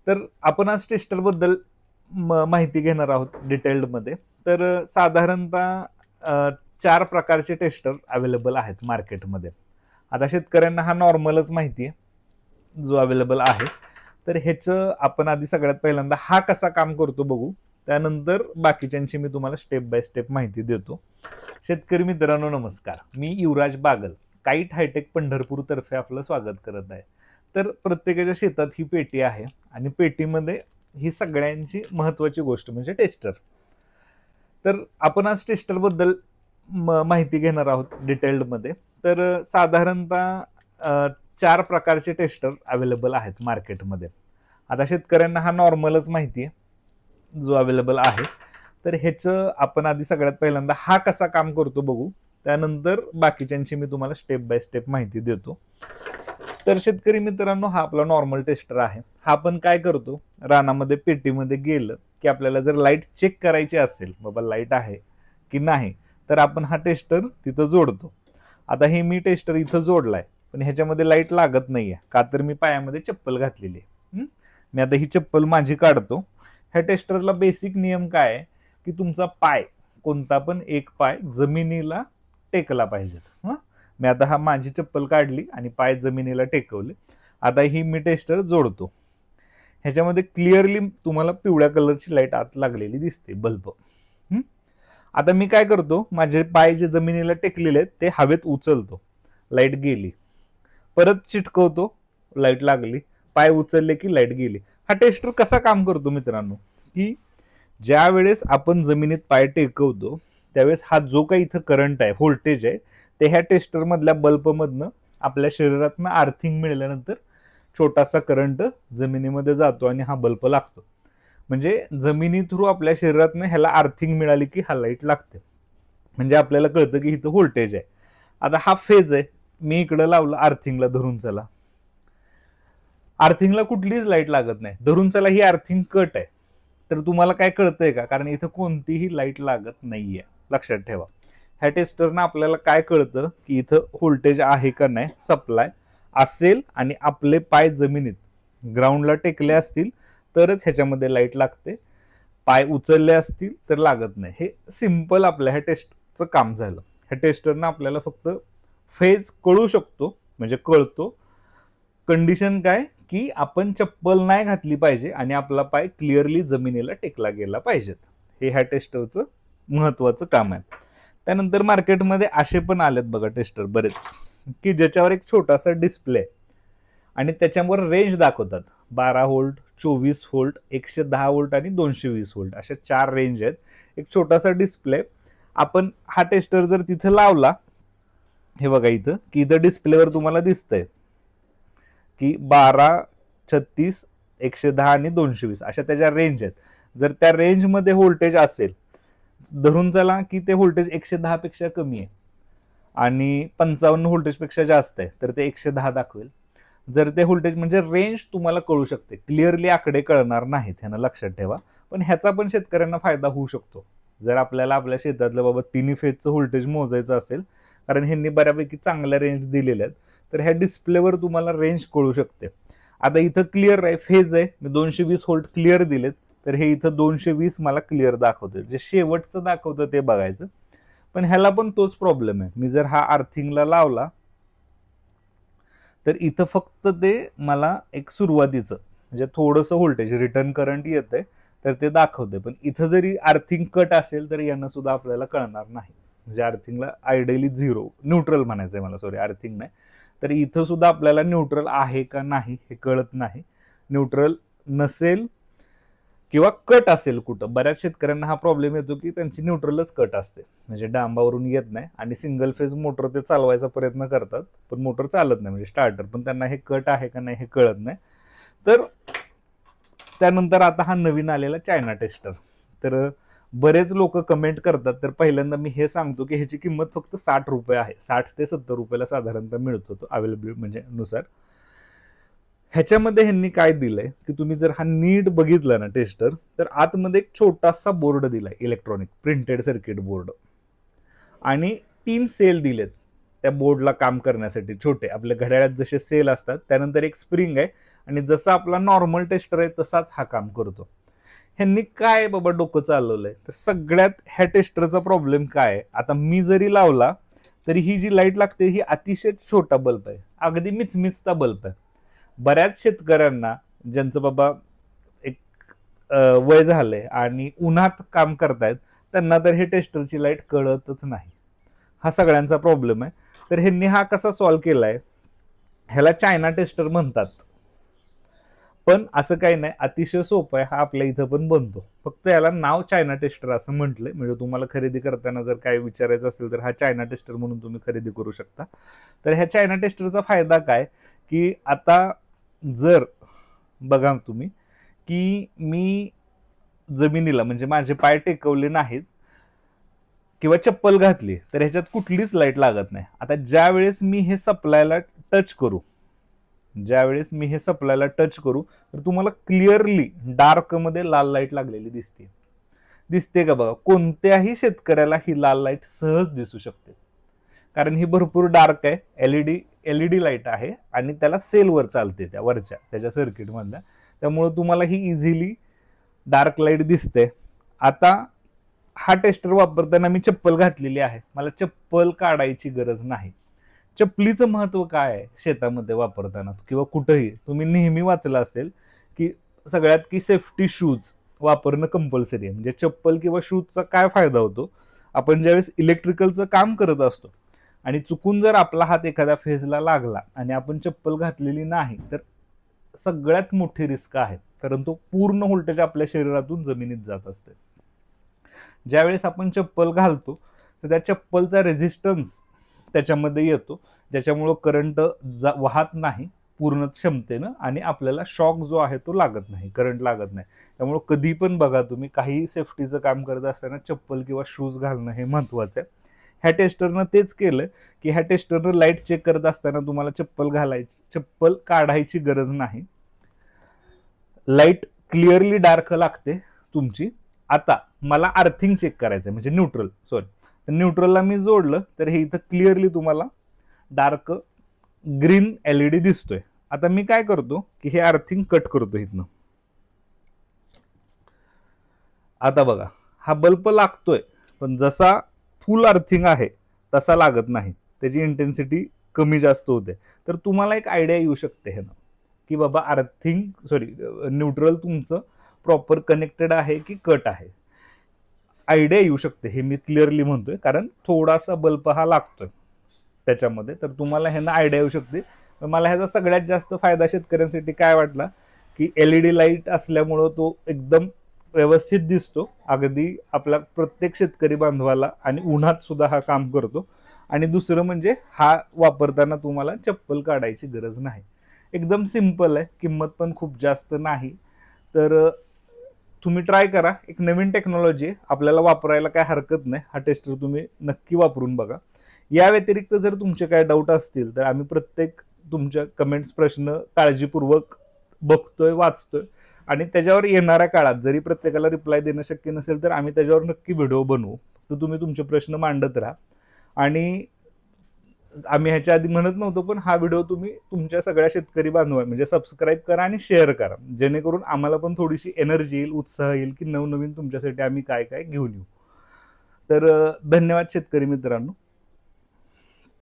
तर आपण आज टेस्टर बद्दल माहिती घेणार आहोत डिटेल्डमध्ये. तर साधारणतः 4 प्रकारचे टेस्टर अवेलेबल आहेत मार्केटमध्ये. आता शेतकऱ्यांना हा नॉर्मलच माहिती आहे जो अवेलेबल आहे. तर ह्याचं आपण आधी सगळ्यात पहिल्यांदा हा कसा काम करतो बघू, त्यानंतर बाकीच्यांची मी तुम्हाला स्टेप बाय स्टेप माहिती देतो. शेतकरी मित्रांनो नमस्कार, मी युवराज बागल काईट हायटेक पंढरपूर तर्फे आपलं स्वागत करत आहे. तर प्रत्येकाच्या शेतात ही पेटी आहे आणि पेटीमध्ये ही सगळ्यांची महत्वाची गोष्ट म्हणजे टेस्टर. तर आपण आज टेस्टर बद्दल माहिती घेणार आहोत डिटेल्डमध्ये. तर साधारणतः 4 प्रकारचे टेस्टर अवेलेबल आहेत मार्केटमध्ये. आता शेतकऱ्यांना हा नॉर्मलच माहिती आहे जो अवेलेबल आहे. तर ह्याचं आपण आधी सगळ्यात पहिल्यांदा हा कसा काम करतो बघू, त्यानंतर बाकीच्यांची मी तुम्हाला स्टेप बाय स्टेप माहिती देतो. तर शेतकरी मित्रांनो हा आपला नॉर्मल टेस्टर आहे. हा पण काय करतो, रानामध्ये पेटीमध्ये गेलं की आपल्याला जर लाईट चेक करायची असेल, बाबा लाईट आहे की नाही, तर आपण हा टेस्टर तिथं जोडतो. आता हे मी टेस्टर इथं जोडलाय, पण ह्याच्यामध्ये लाईट लागत नाहीये का, तर मी पायामध्ये चप्पल घातलेली आहे. मी आता ही चप्पल माझी काढतो. ह्या टेस्टरला बेसिक नियम काय आहे की तुमचा पाय, कोणता पण एक पाय जमिनीला टेकला पाहिजे. मी आता हा माझी चप्पल काढली आणि पाय जमिनीला टेकवले. आता ही मी टेस्टर जोडतो. ह्याच्यामध्ये क्लिअरली तुम्हाला पिवळ्या कलरची लाईट आत लागलेली दिसते, बल्ब. आता मी काय करतो, माझे पाय जे जमिनीला टेकलेले आहेत ते हवेत उचलतो, लाईट गेली, परत चिटकवतो, लाईट लागली, पाय उचलले की लाईट गेली. हा टेस्टर कसा काम करतो मित्रांनो, की ज्या वेळेस आपण जमिनीत पाय टेकवतो त्यावेळेस हा जो काही इथं करंट आहे, व्होल्टेज आहे, ते ह्या टेस्टर मधल्या बल्ब मधनं आपल्या शरीरातनं आर्थिंग मिळाल्यानंतर छोटासा करंट जमिनीमध्ये जातो आणि हा बल्ब लागतो. म्हणजे जमिनी थ्रू आपल्या शरीरातनं ह्याला आर्थिंग मिळाली की हा लाईट लागते. म्हणजे आपल्याला कळतं की इथं व्होल्टेज आहे. आता हा फेज आहे, मी इकडं लावलं आर्थिंगला, धरून चला. आर्थिंगला कुठलीच लाईट लागत नाही, धरून चला ही आर्थिंग कट आहे. तर तुम्हाला काय कळतंय का, कारण इथं कोणतीही लाईट लागत नाहीये. लक्षात ठेवा, ह्या टेस्टरनं आपल्याला काय कळतं की इथं व्होल्टेज आहे का नाही, सप्लाय असेल आणि आपले पाय जमिनीत ग्राउंडला टेकले असतील तरच ह्याच्यामध्ये लाईट लागते, पाय उचलले असतील तर लागत नाही. हे सिंपल आपल्या ह्या टेस्टचं काम झालं. ह्या टेस्टरनं आपल्याला फक्त फेज कळू शकतो, म्हणजे कळतो. कंडिशन काय की आपण चप्पल नाही घातली पाहिजे आणि आपला पाय क्लिअरली जमिनीला टेकला गेला पाहिजेत. हे ह्या टेस्टरचं महत्वाचं काम आहे. त्यानंतर मार्केटमध्ये असे पण आलेत बघा टेस्टर बरेच, की ज्याच्यावर एक छोटासा डिस्प्ले आणि त्याच्यावर रेंज दाखवतात. 12 व्होल्ट, 24 व्होल्ट, 110 व्होल्ट आणि 220 व्होल्ट, अशा 4 रेंज आहेत. एक छोटासा डिस्प्ले. आपण हा टेस्टर जर तिथे लावला, हे बघा इथं, की इथं डिस्प्लेवर तुम्हाला दिसतंय की 12, 36, 110 आणि 220 अशा त्याच्या रेंज आहेत. जर त्या रेंजमध्ये व्होल्टेज असेल, धरून चला की ते व्होल्टेज 110 पेक्षा कमी आहे आणि 55 व्होल्टेज पेक्षा जास्त आहे, तर ते 110 दाखवेल. जर ते व्होल्टेज, म्हणजे रेंज तुम्हाला कळू शकते, क्लिअरली आकडे कळणार नाहीत, ह्यानं लक्षात ठेवा. पण ह्याचा पण शेतकऱ्यांना फायदा होऊ शकतो जर आपल्याला आपल्या शेतातलं बाबा तिन्ही फेजचं व्होल्टेज मोजायचं असेल, कारण ह्यांनी बऱ्यापैकी चांगल्या रेंज दिलेल्या आहेत. तर ह्या डिस्प्लेवर तुम्हाला रेंज कळू शकते. आता इथं क्लिअर आहे, फेज आहे, मी 220 व्होल्ट क्लिअर दिलेत, तर हे इथं 220 मला क्लिअर दाखवतोय. जे शेवटचं दाखवतं ते बघायचं. पण ह्याला पण तोच प्रॉब्लेम आहे. मी जर हा आर्थिंगला लावला तर इथं फक्त ते मला एक सुरुवातीचं म्हणजे थोडंसं व्होल्टेज रिटर्न करंट येतंय तर ते दाखवते. पण इथं जरी आर्थिंग कट असेल तर यांना सुद्धा आपल्याला कळणार नाही. म्हणजे आर्थिंगला आयडियली 0 न्यूट्रल म्हणायचंय मला, सॉरी आर्थिंग नाही. तर इथं सुद्धा आपल्याला न्यूट्रल आहे का नाही हे कळत नाही. न्यूट्रल नसेल किंवा कट असेल कुठं, बऱ्याच शेतकऱ्यांना हा प्रॉब्लेम येतो की त्यांची न्यूट्रलच कट असते, म्हणजे डांबावरून येत नाही आणि सिंगल फेज मोटर ते चालवायचा प्रयत्न करतात पण मोटर चालत नाही, म्हणजे स्टार्टर, पण त्यांना हे कट आहे का नाही हे कळत नाही. तर त्यानंतर आता हा नवीन आलेला चायना टेस्टर. तर बरेच लोक कमेंट करतात, तर पहिल्यांदा मी हे सांगतो की ह्याची किंमत फक्त 60 रुपये आहे. 60 ते 70 रुपयाला साधारणतः मिळतो तो अवेलेबल म्हणजे नुसार. ह्याच्यामध्ये ह्यांनी काय दिलंय की तुम्ही जर हा नीट बघितला ना टेस्टर, तर आतमध्ये एक छोटासा बोर्ड दिलाय, इलेक्ट्रॉनिक प्रिंटेड सर्किट बोर्ड, आणि 3 सेल दिलेत त्या बोर्डला काम करण्यासाठी, छोटे आपल्या घड्याळात जसे सेल असतात. त्यानंतर एक स्प्रिंग आहे आणि जसा आपला नॉर्मल टेस्टर आहे तसाच हा काम करतो. ह्यांनी काय बाबा डोकं चालवलंय, तर सगळ्यात ह्या टेस्टरचा प्रॉब्लेम काय आहे, आता मी जरी लावला तरी ही जी लाईट लागते ही अतिशय छोटा बल्ब आहे, अगदी मिचमिचता बल्ब आहे. बऱ्याच शेतकऱ्यांना ज्यांचं बाबा एक वय झालंय आणि उन्हात काम करतायत त्यांना तर हे टेस्टरची लाईट कळतच नाही. हा सगळ्यांचा प्रॉब्लेम आहे. तर ह्यांनी हा कसा सॉल्व्ह केलाय, ह्याला चायना टेस्टर म्हणतात. पण असं काही नाही, अतिशय सोपं आहे, हा आपल्या इथं पण बनतो. फक्त याला नाव चायना टेस्टर असं म्हटलंय. म्हणजे तुम्हाला खरेदी करताना जर काय विचारायचं असेल तर हा चायना टेस्टर म्हणून तुम्ही खरेदी करू शकता. तर ह्या चायना टेस्टरचा फायदा काय, की आता जर बघा तुम्ही की मी जमिनीला म्हणजे माझे पाय टेकवले नाहीत किंवा चप्पल घातली तर ह्याच्यात कुठलीच लाईट लागत नाही. आता ज्या वेळेस मी हे सप्लायला टच करू तर तुम्हाला क्लिअरली डार्क मध्ये लाल लाईट लागलेली दिसते का बघा. कोणत्याही शेतकऱ्याला ही लाल लाईट सहज दिसू शकते, कारण ही भरपूर डार्क आहे. एलईडी लाईट आहे आणि त्याला सेलवर चालते, त्या वरच्या त्याच्या सर्किट मधल्या, त्यामुळे तुम्हाला ही इझिली डार्क लाईट दिसते. आता हा टेस्टर वापरताना मी चप्पल घातलेली आहे, मला चप्पल काढायची गरज नाही. चप्पलीचं महत्व काय आहे शेतामध्ये वापरताना किंवा कुठेही तुम्ही नेहमी वाचलं असेल की सगळ्यात की सेफ्टी शूज वापरणं कंपल्सरी आहे. म्हणजे चप्पल किंवा शूजचा काय फायदा होतो, आपण ज्यावेळेस इलेक्ट्रिकलचं काम करत असतो आणि चुकून जर आपला हात एखाद्या फेजला लागला आणि आपण चप्पल घातलेली नाही तर सगळ्यात मोठी रिस्क आहे, कारण तो पूर्ण व्होल्टेज आपल्या शरीरातून जमिनीत जात असते. ज्यावेळेस आपण चप्पल घालतो तर त्या चप्पलचा रेझिस्टन्स त्याच्यामध्ये येतो, ज्याच्यामुळं करंट वाहत नाही पूर्ण क्षमतेनं आणि आपल्याला शॉक जो आहे तो लागत नाही, करंट लागत नाही. त्यामुळे कधी पण बघा तुम्ही काही सेफ्टीचं काम करत असताना चप्पल किंवा शूज घालणं हे महत्वाचं आहे. ह्या टेस्टरनं तेच केलं की ह्या टेस्टरनं लाईट चेक करत असताना तुम्हाला चप्पल काढायची गरज नाही. लाईट क्लिअरली डार्क लागते तुमची. आता मला अर्थिंग चेक करायचं म्हणजे न्यूट्रलला मी जोडलं तर हे इथं क्लिअरली तुम्हाला डार्क ग्रीन एलईडी दिसतोय. आता मी काय करतो की हे अर्थिंग कट करतो इथनं. आता बघा हा बल्ब लागतोय, पण जसा फुल अर्थिंग आहे तसा लागत नाही, त्याची इंटेन्सिटी कमी जास्त होते. तर तुम्हाला एक आयडिया येऊ शकते हे ना की बाबा न्यूट्रल तुमचं प्रॉपर कनेक्टेड आहे की कट आहे. आयडिया येऊ शकते, हे मी क्लिअरली म्हणतोय कारण थोडासा बल्ब हा लागतोय त्याच्यामध्ये. तर तुम्हाला ह्यानं आयडिया येऊ शकते. मला ह्याचा सगळ्यात जास्त फायदा शेतकऱ्यांसाठी काय वाटला की एलईडी लाईट असल्यामुळं तो एकदम व्यवस्थित दिसतो, अगदी आपल्या प्रत्येक शेतकरी बांधवाला, आणि उन्हात सुद्धा हा काम करतो. आणि दुसरं म्हणजे हा वापरताना तुम्हाला चप्पल काढायची गरज नाही. एकदम सिंपल आहे, किंमत पण खूप जास्त नाही. तर तुम्ही ट्राय करा, एक नवीन टेक्नॉलॉजी आहे, आपल्याला वापरायला काय हरकत नाही. हा टेस्टर तुम्ही नक्की वापरून बघा. या व्यतिरिक्त जर तुमचे काय डाऊट असतील तर आम्ही प्रत्येक तुमच्या कमेंट्स प्रश्न काळजीपूर्वक बघतोय, वाचतोय, आणि त्याच्यावर येणाऱ्या काळात जरी प्रत्येकाला रिप्लाय देणं शक्य नसेल तर आम्ही त्याच्यावर नक्की व्हिडिओ बनवू. तर तुम्ही तुमचे प्रश्न मांडत राहा. आणि आम्ही ह्याच्या आधी म्हणत नव्हतो, पण हा व्हिडिओ तुम्ही तुमच्या सगळ्या शेतकरी बांधवा म्हणजे सबस्क्राईब करा आणि शेअर करा, जेणेकरून आम्हाला पण थोडीशी एनर्जी येईल, उत्साह येईल की नवनवीन तुमच्यासाठी आम्ही काय काय घेऊन येऊ. तर धन्यवाद शेतकरी मित्रांनो.